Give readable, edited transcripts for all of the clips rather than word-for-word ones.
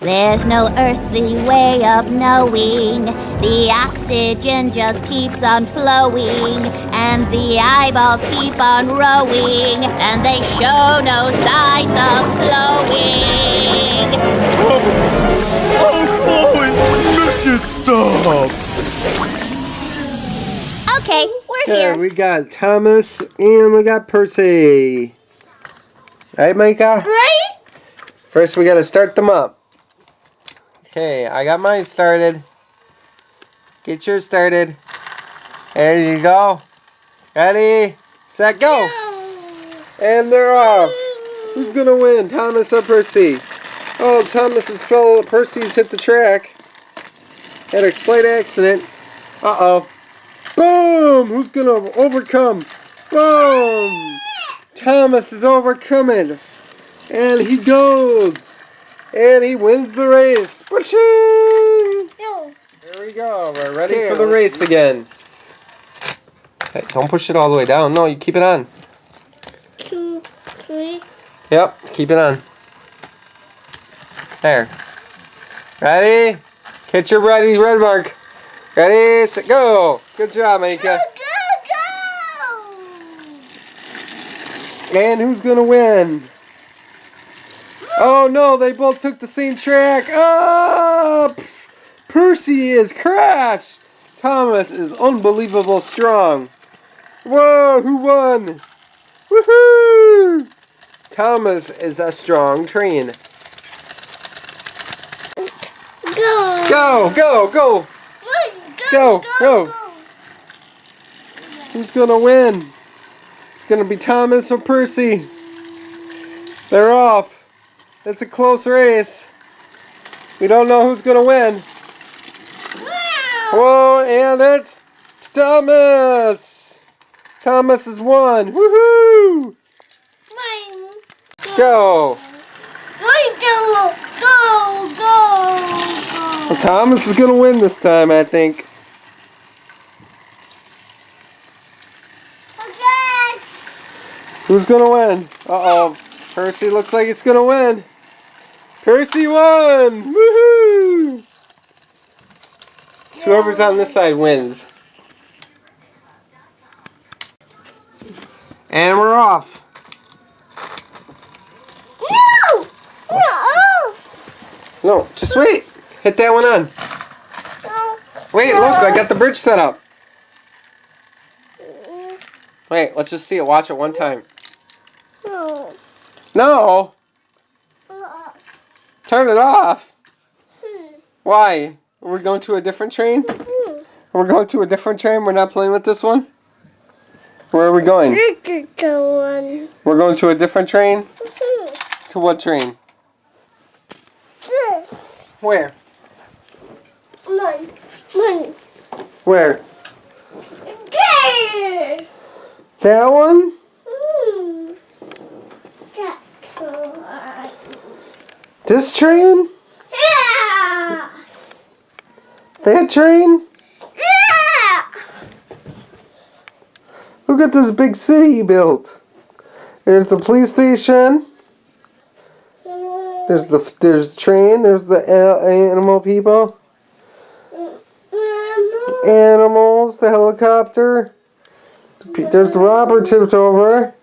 There's no earthly way of knowing. The oxygen just keeps on flowing, and the eyeballs keep on rowing, and they show no signs of slowing. Oh, Chloe, make it stop! Okay, we're here. We got Thomas and we got Percy. Right, Micah? Right? First, we gotta start them up. Okay, I got mine started. Get yours started. There you go. Ready, set, go. And they're off. Who's gonna win, Thomas or Percy? Oh, Thomas has fell. Percy's hit the track. Had a slight accident. Uh-oh. Boom! Who's gonna overcome? Boom! Thomas is overcoming. And he goes. And he wins the race. Ba-ching! There we go. We're ready for the race again. Hey, don't push it all the way down. No, you keep it on. 2, 3. Yep, keep it on. There. Ready? Hit your red mark. Ready, set, go. Good job, Micah. Go! And who's gonna win? Oh no, they both took the same track. Oh, Percy is crashed. Thomas is unbelievable strong. Whoa, who won? Woohoo! Thomas is a strong train. Go! Go, go, go. Go. Who's gonna win? It's gonna be Thomas or Percy. They're off. It's a close race. We don't know who's gonna win. Whoa, and it's Thomas. Thomas has won. Woohoo! Go. Well, Thomas is gonna win this time, I think. Okay. Who's gonna win? Uh-oh. Percy looks like it's gonna win. Percy won! Woohoo! Whoever's on this side wins. And we're off. No! We're off. No, just wait. Hit that one on. Wait, look, I got the bridge set up. Wait, let's just see it. Watch it one time. No. No! Turn it off. Why? We're going to a different train? We're going to a different train? We're not playing with this one? Where are we going? We're going to a different train? To what train? Where? Mine. Where? There. That one? That's right. This train? Yeah. That train? Yeah. Look at this big city you built. There's the police station. There's the train. There's the animal people. Animals. The helicopter. There's the robber tipped over.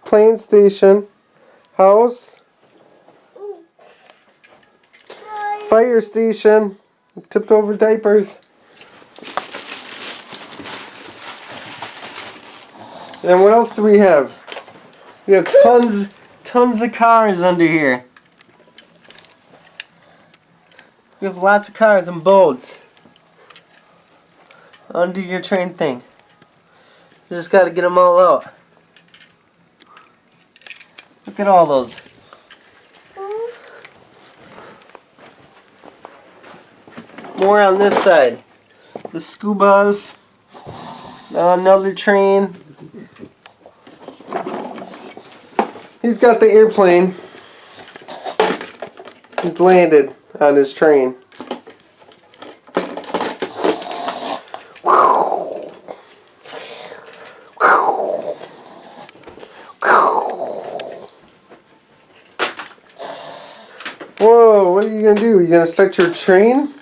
Plane station. House. Fire station. Tipped over diapers. And what else do we have? We have tons of cars under here. We have lots of cars and boats under your train thing. You just gotta get them all out. Look at all those. More on this side. The scubas. Another train. He's got the airplane. He's landed on his train. Whoa, what are you gonna do? You gonna start your train?